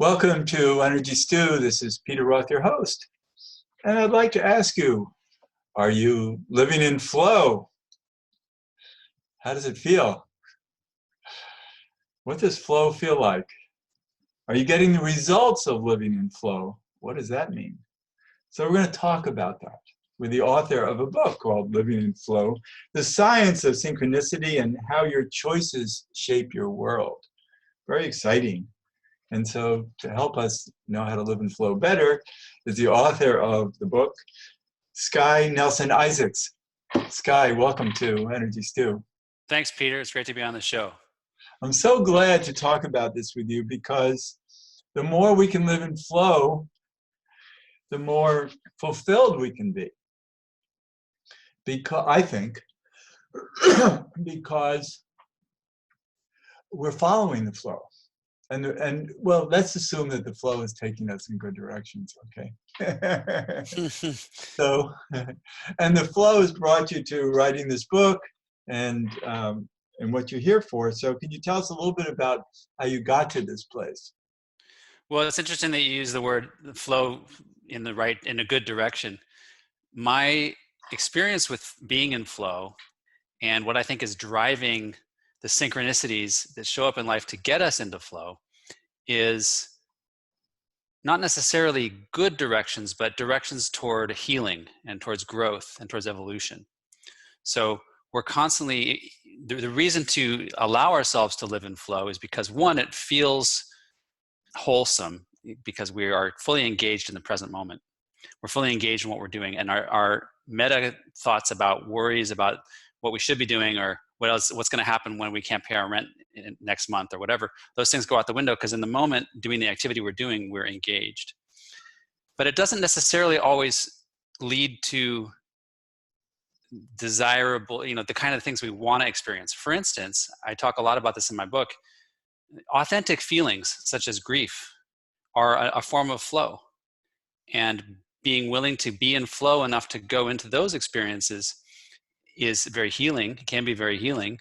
Welcome to Energy Stew. This is Peter Roth, your host. And I'd like to ask you, are you living in flow? How does it feel? What does flow feel like? Are you getting the results of living in flow? What does that mean? So we're going to talk about that with the author of a book called Living in Flow, The Science of Synchronicity and How Your Choices Shape Your World. Very exciting. And so to help us know how to live in flow better is the author of the book, Sky Nelson Isaacs. Sky, welcome to Energy Stew. Thanks, Peter. It's great to be on the show. I'm so glad to talk about this with you because the more we can live in flow, the more fulfilled we can be. Because I think, because we're following the flow. And well, let's assume that the flow is taking us in good directions, okay? So, and the flow has brought you to writing this book and what you're here for. So can you tell us a little bit about how you got to this place? Well, it's interesting that you use the word flow in a good direction. My experience with being in flow and what I think is driving the synchronicities that show up in life to get us into flow is not necessarily good directions, but directions toward healing and towards growth and towards evolution. So we're constantly, the reason to allow ourselves to live in flow is because, one, it feels wholesome because we are fully engaged in the present moment. We're fully engaged in what we're doing, and our meta thoughts about worries about what we should be doing or what's going to happen when we can't pay our rent next month or whatever, those things go out the window because in the moment doing the activity we're doing, we're engaged. But it doesn't necessarily always lead to desirable, the kind of things we want to experience. For instance, I talk a lot about this in my book. Authentic feelings such as grief are a form of flow, and being willing to be in flow enough to go into those experiences is very healing, can be very healing,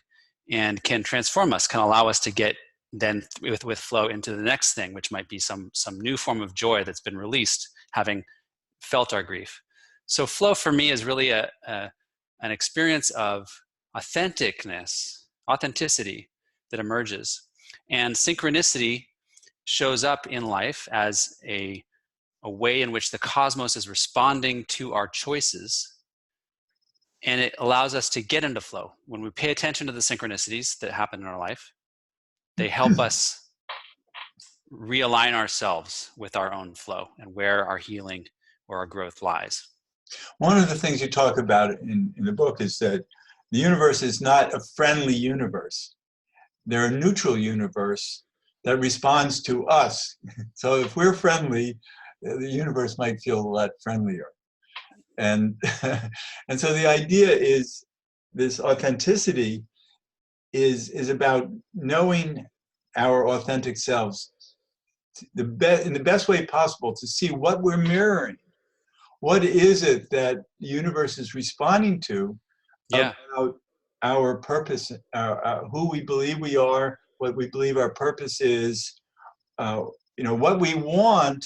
and can transform us, can allow us to get then with flow into the next thing, which might be some new form of joy that's been released, having felt our grief. So flow for me is really an experience of authenticity that emerges. And synchronicity shows up in life as a way in which the cosmos is responding to our choices. And it allows us to get into flow. When we pay attention to the synchronicities that happen in our life, they help us realign ourselves with our own flow and where our healing or our growth lies. One of the things you talk about in the book is that the universe is not a friendly universe. They're a neutral universe that responds to us. So if we're friendly, the universe might feel a lot friendlier. And, and so the idea is this authenticity is about knowing our authentic selves in the best way possible to see what we're mirroring. What is it that the universe is responding to about our purpose, who we believe we are, what we believe our purpose is, what we want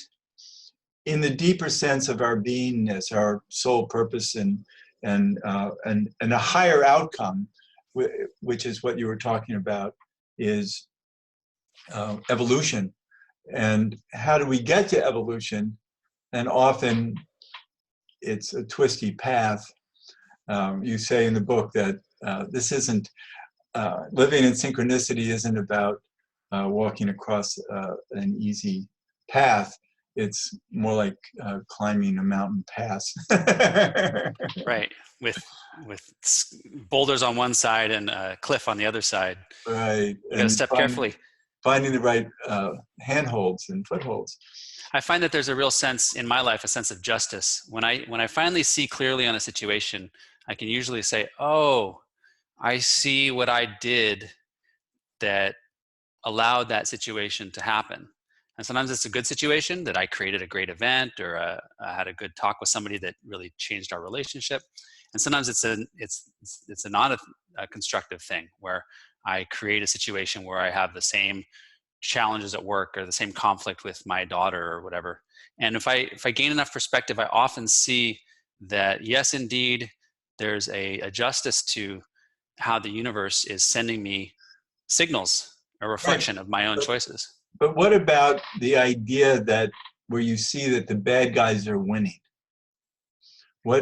in the deeper sense of our beingness, our soul purpose, and a higher outcome, which is what you were talking about, is evolution. And how do we get to evolution? And often it's a twisty path. You say in the book that this isn't, living in synchronicity isn't about walking across an easy path. It's more like climbing a mountain pass. Right, with boulders on one side and a cliff on the other side. Right. You got to step carefully. Finding the right handholds and footholds. I find that there's a real sense in my life, a sense of justice. When I finally see clearly on a situation, I can usually say, oh, I see what I did that allowed that situation to happen. And sometimes it's a good situation that I created a great event or I had a good talk with somebody that really changed our relationship. And sometimes it's not a constructive thing where I create a situation where I have the same challenges at work or the same conflict with my daughter or whatever. And if I gain enough perspective, I often see that yes, indeed, there's a justice to how the universe is sending me signals, a Right. reflection of my own But, choices. but what about the idea that where you see that the bad guys are winning?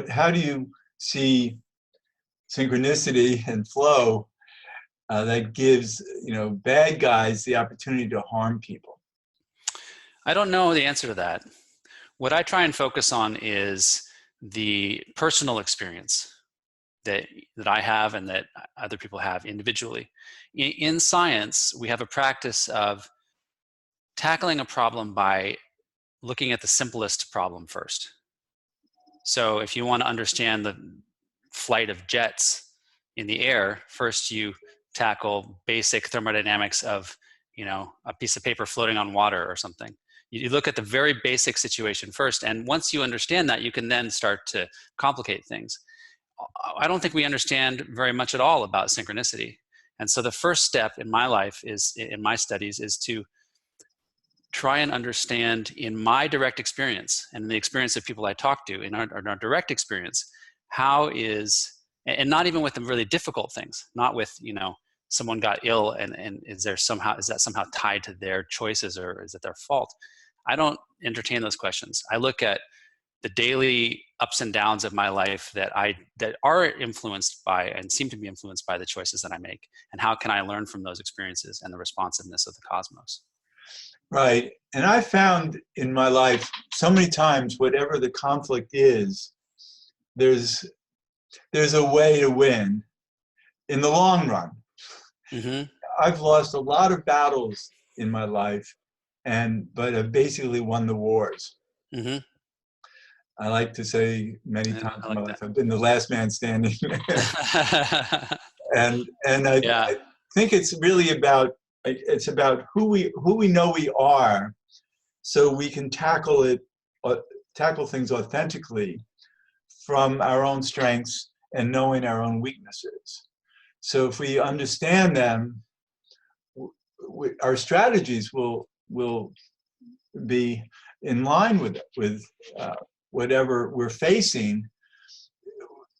How do you see synchronicity and flow that gives, bad guys the opportunity to harm people? I don't know the answer to that. What I try and focus on is the personal experience that I have and that other people have individually. In science, we have a practice of tackling a problem by looking at the simplest problem first. So if you want to understand the flight of jets in the air, first you tackle basic thermodynamics of, a piece of paper floating on water or something. You look at the very basic situation first, and once you understand that, you can then start to complicate things. I don't think we understand very much at all about synchronicity. And so the first step in my life in my studies, is to try and understand in my direct experience and in the experience of people I talk to in our direct experience, and not even with the really difficult things, not with, someone got ill and is that somehow tied to their choices or is it their fault? I don't entertain those questions. I look at the daily ups and downs of my life that are influenced by and seem to be influenced by the choices that I make, and how can I learn from those experiences and the responsiveness of the cosmos. Right. And I found in my life so many times, whatever the conflict is, there's a way to win in the long run. Mm-hmm. I've lost a lot of battles in my life, but I've basically won the wars. Mm-hmm. I like to say many times I in my like life, I've been the last man standing. that. and I Yeah. think it's really about who we know we are, so we can tackle things authentically from our own strengths and knowing our own weaknesses. So if we understand them, our strategies will be in line with whatever we're facing,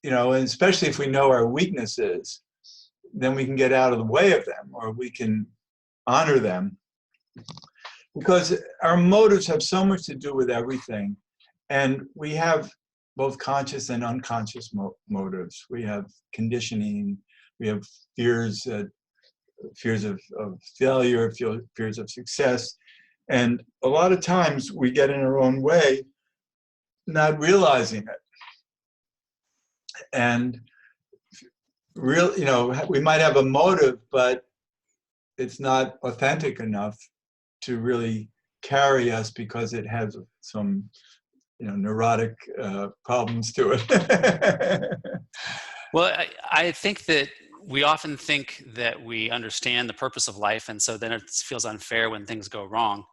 and especially if we know our weaknesses, then we can get out of the way of them, or we can honor them, because our motives have so much to do with everything. And we have both conscious and unconscious motives. We have conditioning, we have fears of failure, fears of success. And a lot of times we get in our own way, not realizing it. And we might have a motive, but it's not authentic enough to really carry us, because it has some, neurotic problems to it. Well, I think that we often think that we understand the purpose of life, and so then it feels unfair when things go wrong.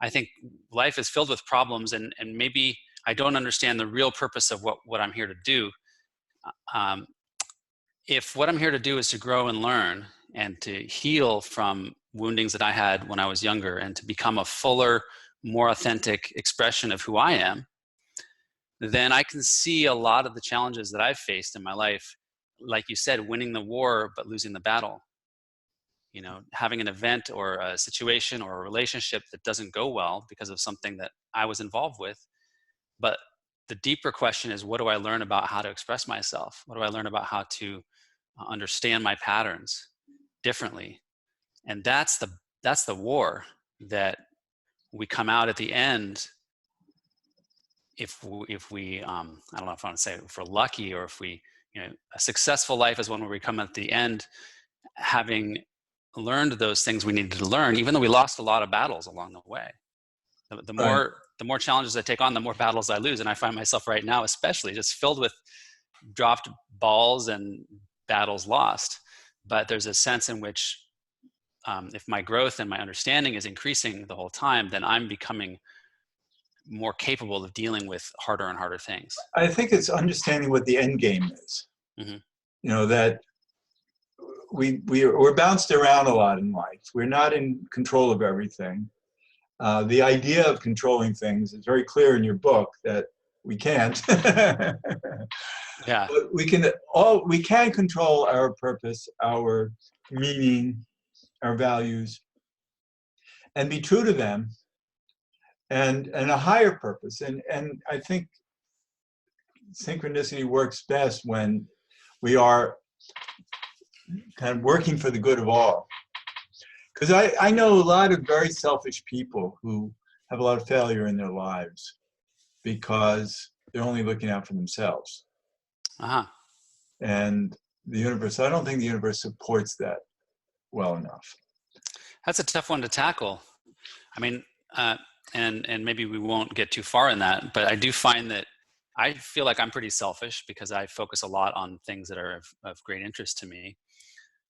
I think life is filled with problems, and maybe I don't understand the real purpose of what I'm here to do. Um, if what I'm here to do is to grow and learn and to heal from woundings that I had when I was younger and to become a fuller, more authentic expression of who I am, then I can see a lot of the challenges that I've faced in my life. Like you said, winning the war but losing the battle. Having an event or a situation or a relationship that doesn't go well because of something that I was involved with. But the deeper question is, what do I learn about how to express myself? What do I learn about how to understand my patterns differently? And that's the war that we come out at the end. If we I don't know if I want to say if we're lucky, or if a successful life is one where we come at the end having learned those things we needed to learn, even though we lost a lot of battles along the way. The Right. more challenges I take on, the more battles I lose. And I find myself right now especially just filled with dropped balls and battles lost. But there's a sense in which if my growth and my understanding is increasing the whole time, then I'm becoming more capable of dealing with harder and harder things. I think it's understanding what the end game is. Mm-hmm. That we're bounced around a lot in life. We're not in control of everything. The idea of controlling things is very clear in your book that we can't. Yeah. But we can control our purpose, our meaning, our values, and be true to them, and a higher purpose. And I think synchronicity works best when we are kind of working for the good of all. Because I know a lot of very selfish people who have a lot of failure in their lives because they're only looking out for themselves. Uh-huh. And the universe, I don't think the universe supports that well enough. That's a tough one to tackle. I mean, and maybe we won't get too far in that, but I do find that I feel like I'm pretty selfish because I focus a lot on things that are of great interest to me.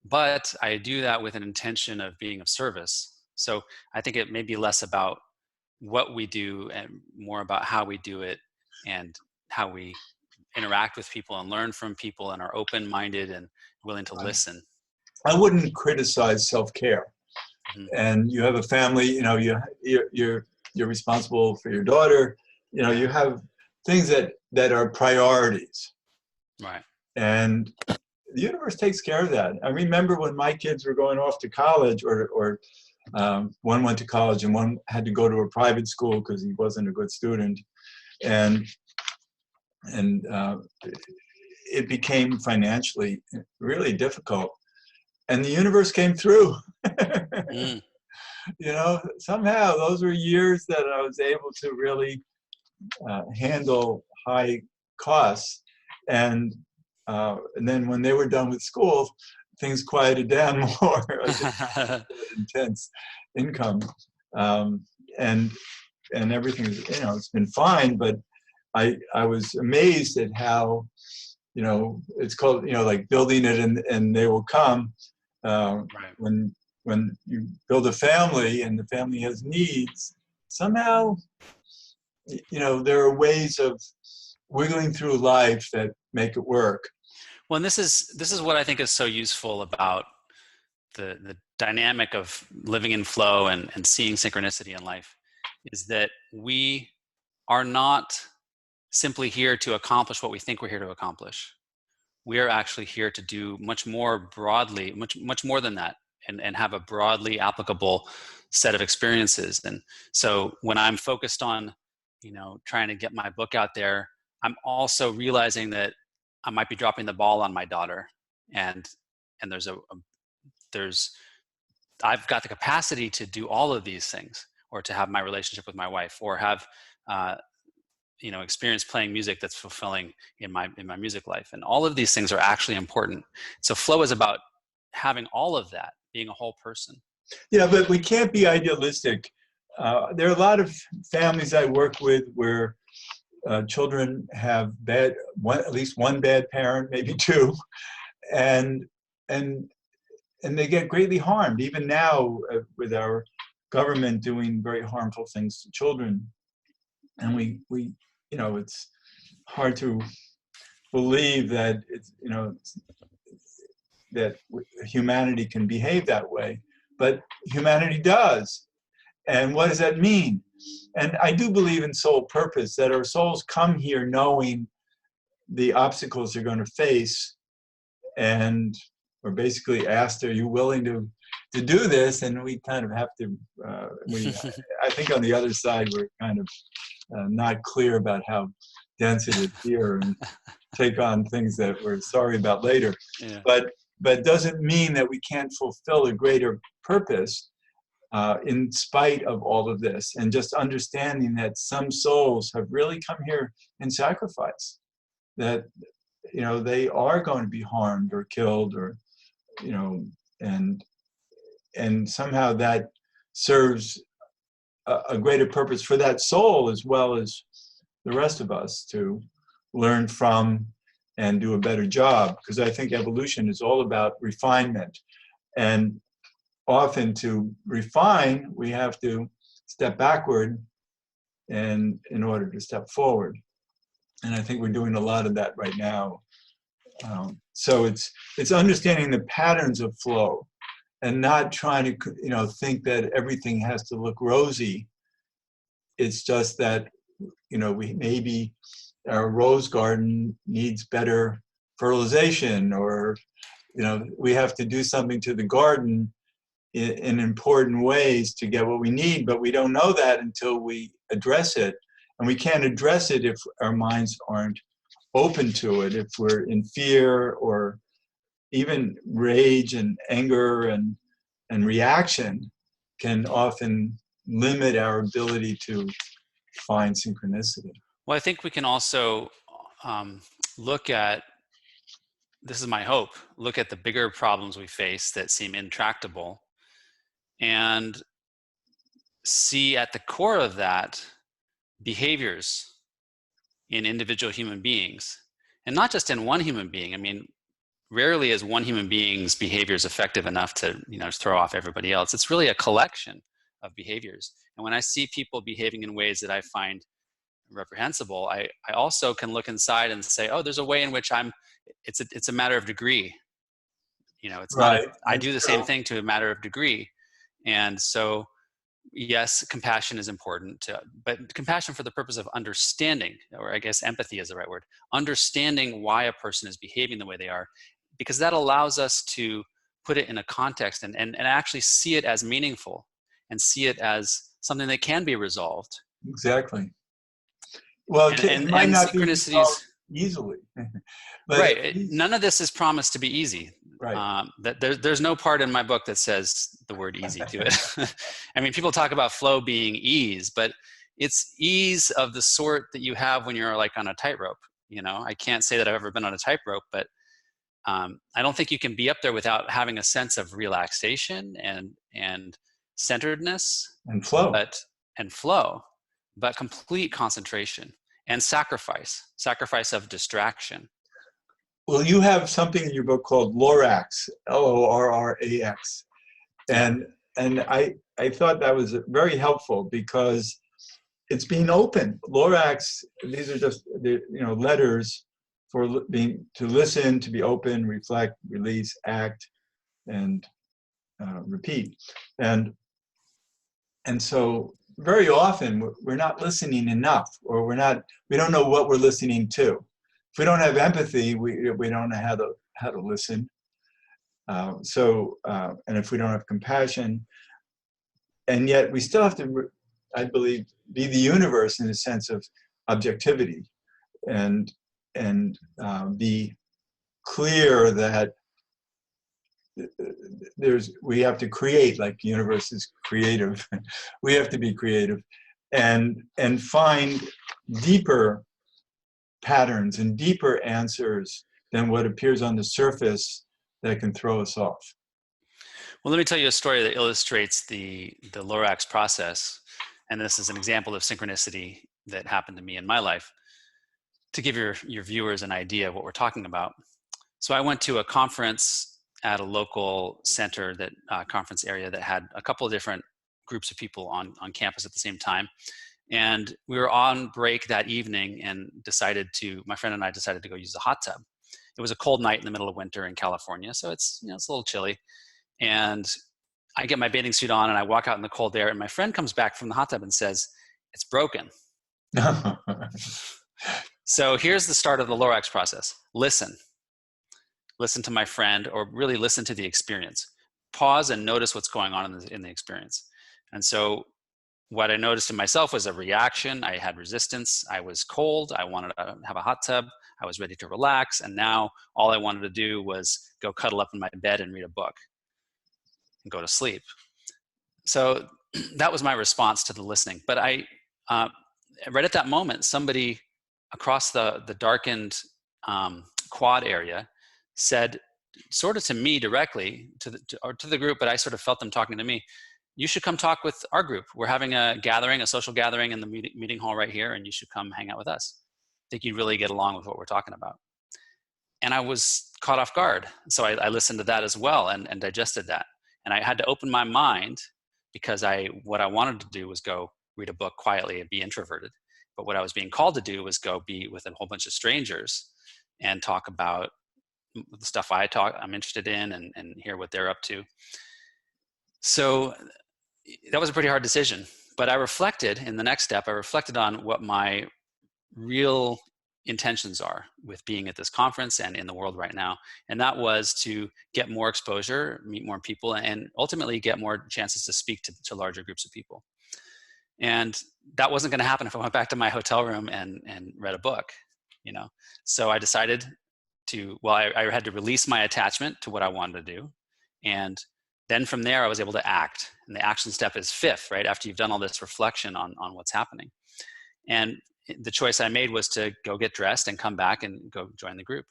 But I do that with an intention of being of service. So I think it may be less about what we do and more about how we do it and how we interact with people and learn from people and are open-minded and willing to listen. I wouldn't criticize self-care. Mhm. And you have a family, you know, you're responsible for your daughter, you know, you have things that are priorities. Right. And the universe takes care of that. I remember when my kids were going off to college, or one went to college and one had to go to a private school because he wasn't a good student, and it became financially really difficult. And the universe came through. Mm. You know, somehow those were years that I was able to really handle high costs. And then when they were done with school, things quieted down more. Intense income, and everything is, you know, it's been fine. But I was amazed at how, you know, it's called, you know, like building it and they will come. Right. When you build a family and the family has needs, somehow, you know, there are ways of wiggling through life that make it work. Well, and this is what I think is so useful about the dynamic of living in flow and seeing synchronicity in life, is that we are not simply here to accomplish what we think we're here to accomplish. We are actually here to do much more broadly, much more than that, and have a broadly applicable set of experiences. And so when I'm focused on, you know, trying to get my book out there, I'm also realizing that I might be dropping the ball on my daughter, and there's I've got the capacity to do all of these things, or to have my relationship with my wife, or have uh, you know, experience playing music that's fulfilling in my music life. And all of these things are actually important. So flow is about having all of that, being a whole person. Yeah, but we can't be idealistic. There are a lot of families I work with where children have at least one bad parent, maybe two, and and they get greatly harmed. Even now, with our government doing very harmful things to children, and we you know, it's hard to believe that it's, you know, that humanity can behave that way, but humanity does. And what does that mean? And I do believe in soul purpose, that our souls come here knowing the obstacles they're going to face, and we're basically asked, are you willing to do this? And we kind of have to, I think on the other side, we're kind of not clear about how dense it is here, and take on things that we're sorry about later. Yeah. But doesn't mean that we can't fulfill a greater purpose in spite of all of this. And just understanding that some souls have really come here in sacrifice, that, you know, they are going to be harmed or killed, or, you know, and somehow that serves a greater purpose for that soul as well as the rest of us to learn from and do a better job. Because I think evolution is all about refinement, and often to refine we have to step backward and in order to step forward. And I think we're doing a lot of that right now. So it's understanding the patterns of flow and not trying to, think that everything has to look rosy. It's just that, we maybe our rose garden needs better fertilization, or, we have to do something to the garden in important ways to get what we need, but we don't know that until we address it. And we can't address it if our minds aren't open to it, if we're in fear, or even rage and anger and reaction can often limit our ability to find synchronicity. Well, I think we can also look at, this is my hope, look at the bigger problems we face that seem intractable and see at the core of that behaviors in individual human beings, and not just in one human being. I mean, rarely is one human being's behaviors effective enough to, throw off everybody else. It's really a collection of behaviors. And when I see people behaving in ways that I find reprehensible, I also can look inside and say, oh, there's a way in which it's a matter of degree. It's not, Right. I That's do the true. same thing to a matter of degree. And so, yes, compassion is important, but compassion for the purpose of understanding, or I guess empathy is the right word, understanding why a person is behaving the way they are, because that allows us to put it in a context and actually see it as meaningful and see it as something that can be resolved. Exactly. Well, And, it and, might and not be synchronicities, resolved easily, but at right. least, None of this is promised to be easy. right. There's no part in my book that says the word easy to it. I mean, people talk about flow being ease, but it's ease of the sort that you have when you're like on a tightrope. I can't say that I've ever been on a tightrope, but I don't think you can be up there without having a sense of relaxation and centeredness, And flow. and flow, but complete concentration and sacrifice of distraction. Well, you have something in your book called Lorax, Lorrax, Yeah. and I thought that was very helpful because it's being open. Lorax, these are just letters for being to listen, to be open, reflect, release, act, and repeat. And so very often we're not listening enough, or we don't know what we're listening to. If we don't have empathy, we don't know how to listen. And if we don't have compassion, and yet we still have to, I believe, be the universe in a sense of objectivity, and be clear that we have to create, like the universe is creative. We have to be creative and find deeper patterns and deeper answers than what appears on the surface that can throw us off. Well, let me tell you a story that illustrates the Lorax process. And this is an example of synchronicity that happened to me in my life, to give your viewers an idea of what we're talking about. So I went to a conference at a local center, conference area that had a couple of different groups of people on campus at the same time. And we were on break that evening and my friend and I decided to go use the hot tub. It was a cold night in the middle of winter in California, so it's a little chilly. And I get my bathing suit on and I walk out in the cold air, and my friend comes back from the hot tub and says, "It's broken." So here's the start of the Lorax process. Listen to my friend, or really listen to the experience. Pause and notice what's going on in the experience. And so what I noticed in myself was a reaction. I had resistance. I was cold. I wanted to have a hot tub. I was ready to relax. And now all I wanted to do was go cuddle up in my bed and read a book and go to sleep. So that was my response to the listening. But right at that moment, somebody across the darkened quad area said, sort of to me directly, to the group, but I sort of felt them talking to me, "You should come talk with our group. We're having a social gathering in the meeting hall right here, and you should come hang out with us. I think you'd really get along with what we're talking about." And I was caught off guard. So I listened to that as well and digested that. And I had to open my mind, because what I wanted to do was go read a book quietly and be introverted. But what I was being called to do was go be with a whole bunch of strangers and talk about the stuff I'm interested in, and hear what they're up to. So that was a pretty hard decision. But I reflected in the next step, I reflected on what my real intentions are with being at this conference and in the world right now. And that was to get more exposure, meet more people, and ultimately get more chances to speak to larger groups of people. And that wasn't going to happen if I went back to my hotel room and read a book, you know. So I decided I had to release my attachment to what I wanted to do. And then from there, I was able to act. And the action step is fifth, right? After you've done all this reflection on what's happening. And the choice I made was to go get dressed and come back and go join the group.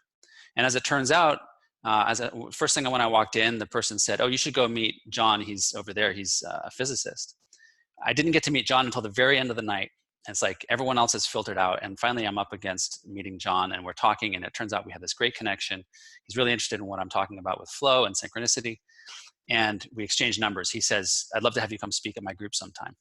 And as it turns out, first thing when I walked in, the person said, "Oh, you should go meet John. He's over there. He's a physicist." I didn't get to meet John until the very end of the night. And it's like everyone else has filtered out. And finally, I'm up against meeting John, and we're talking. And it turns out we have this great connection. He's really interested in what I'm talking about with flow and synchronicity. And we exchange numbers. He says, "I'd love to have you come speak at my group sometime."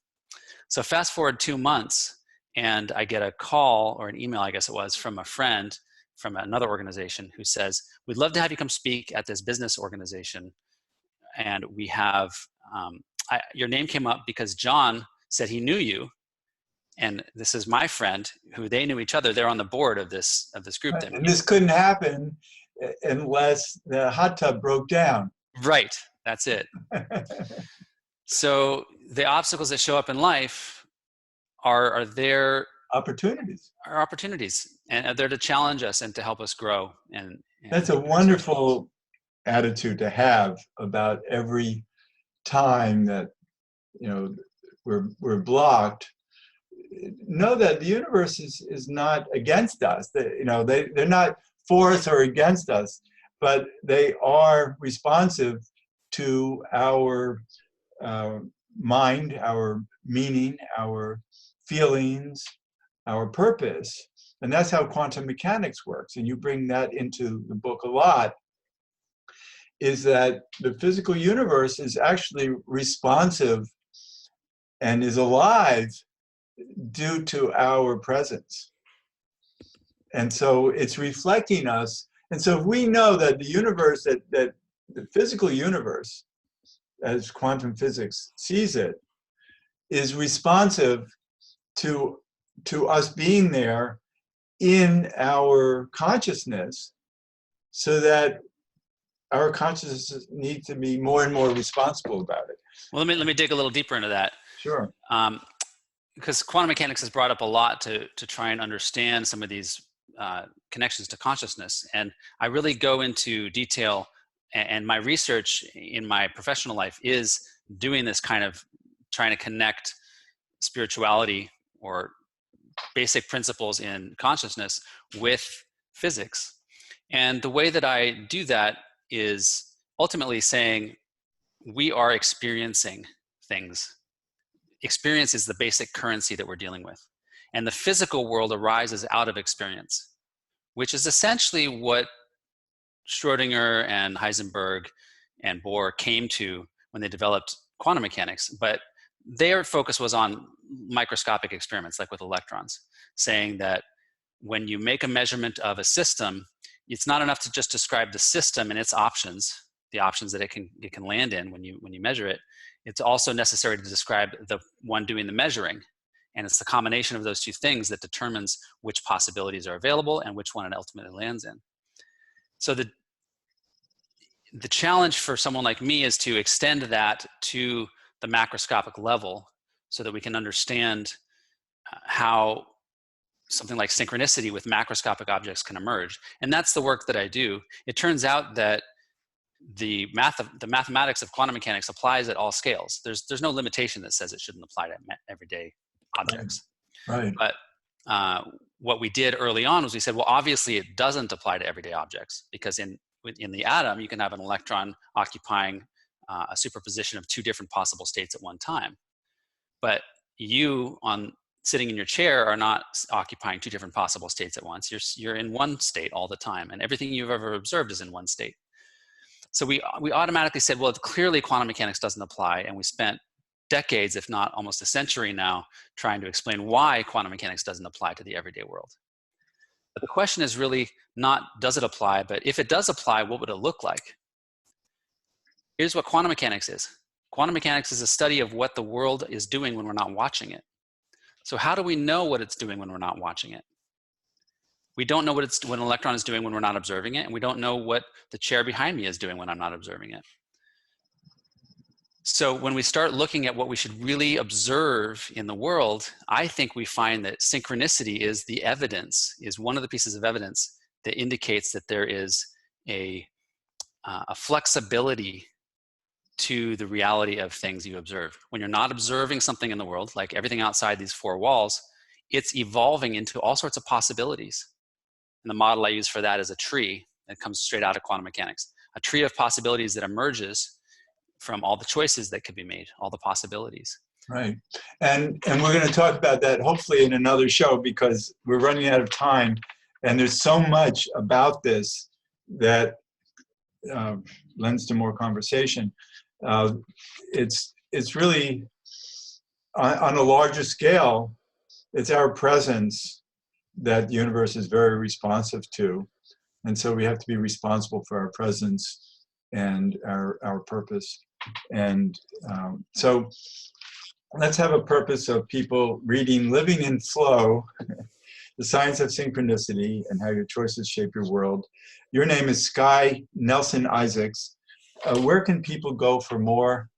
So fast forward 2 months, and I get a call or an email, I guess it was, from a friend from another organization who says, "We'd love to have you come speak at this business organization. And we have, your name came up because John said he knew you. And this is my friend who they knew each other. They're on the board of this group." And this couldn't happen unless the hot tub broke down. Right, that's it. So the obstacles that show up in life are there. Opportunities. Are opportunities, and they're to challenge us and to help us grow. And that's a wonderful attitude to have about every time that, you know, we're blocked. Know that the universe is not against us. They're not for us or against us, but they are responsive to our mind, our meaning, our feelings, our purpose. And that's how quantum mechanics works. And you bring that into the book a lot, is that the physical universe is actually responsive and is alive due to our presence. And so it's reflecting us. And so if we know that the universe, that the physical universe, as quantum physics sees it, is responsive to us being there in our consciousness, so that our consciousness needs to be more and more responsible about it. Well, let me dig a little deeper into that. Sure. Because quantum mechanics has brought up a lot to try and understand some of these connections to consciousness. And I really go into detail, and my research in my professional life is doing this kind of trying to connect spirituality or basic principles in consciousness with physics. And the way that I do that is ultimately saying we are experiencing things. Experience is the basic currency that we're dealing with. And the physical world arises out of experience, which is essentially what Schrodinger and Heisenberg and Bohr came to when they developed quantum mechanics. But their focus was on microscopic experiments, like with electrons, saying that when you make a measurement of a system, it's not enough to just describe the system and its options, the options that it can land in when you measure it. It's also necessary to describe the one doing the measuring. And it's the combination of those two things that determines which possibilities are available and which one it ultimately lands in. So the challenge for someone like me is to extend that to the macroscopic level so that we can understand how something like synchronicity with macroscopic objects can emerge. And that's the work that I do. It turns out that the mathematics of quantum mechanics applies at all scales. There's no limitation that says it shouldn't apply to everyday objects. Right. But what we did early on was we said, well, obviously it doesn't apply to everyday objects, because in the atom, you can have an electron occupying a superposition of two different possible states at one time. But you, sitting in your chair, are not occupying two different possible states at once. You're in one state all the time, and everything you've ever observed is in one state. So we automatically said, well, clearly quantum mechanics doesn't apply, and we spent decades, if not almost a century now, trying to explain why quantum mechanics doesn't apply to the everyday world. the question is really not does it apply, but if it does apply, what would it look like? Here's what quantum mechanics is. Quantum mechanics is a study of what the world is doing when we're not watching it. So how do we know what it's doing when we're not watching it? We don't know what an electron is doing when we're not observing it, and we don't know what the chair behind me is doing when I'm not observing it. So when we start looking at what we should really observe in the world, I think we find that synchronicity is the evidence, is one of the pieces of evidence that indicates that there is a flexibility to the reality of things you observe. When you're not observing something in the world, like everything outside these four walls, it's evolving into all sorts of possibilities. And the model I use for that is a tree that comes straight out of quantum mechanics. A tree of possibilities that emerges from all the choices that could be made, all the possibilities. Right. And we're going to talk about that hopefully in another show, because we're running out of time. And there's so much about this that lends to more conversation. It's really, on a larger scale, it's our presence that the universe is very responsive to. And so we have to be responsible for our presence and our purpose. And so let's have a purpose of people reading Living in Flow, The Science of Synchronicity and How Your Choices Shape Your World. Your name is Sky Nelson Isaacs. Where can people go for more?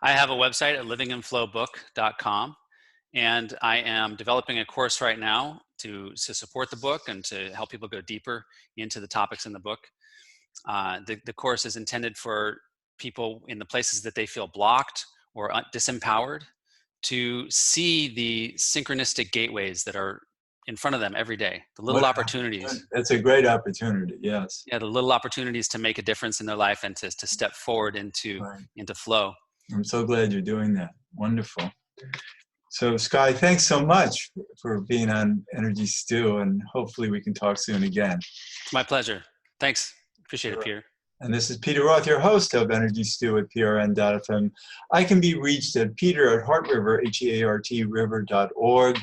I have a website at livinginflowbook.com, and I am developing a course right now to support the book and to help people go deeper into the topics in the book. The course is intended for people in the places that they feel blocked or disempowered to see the synchronistic gateways that are in front of them every day, the little opportunities. That's a great opportunity, yes. Yeah, the little opportunities to make a difference in their life and to step forward into flow. I'm so glad you're doing that. Wonderful. So Sky, thanks so much for being on Energy Stew, and hopefully we can talk soon again. It's my pleasure. Thanks. Appreciate it, Peter. And this is Peter Roth, your host of Energy Stew at PRN.FM. I can be reached at peter@heartriver, HEART river.org.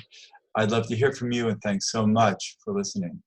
I'd love to hear from you, and thanks so much for listening.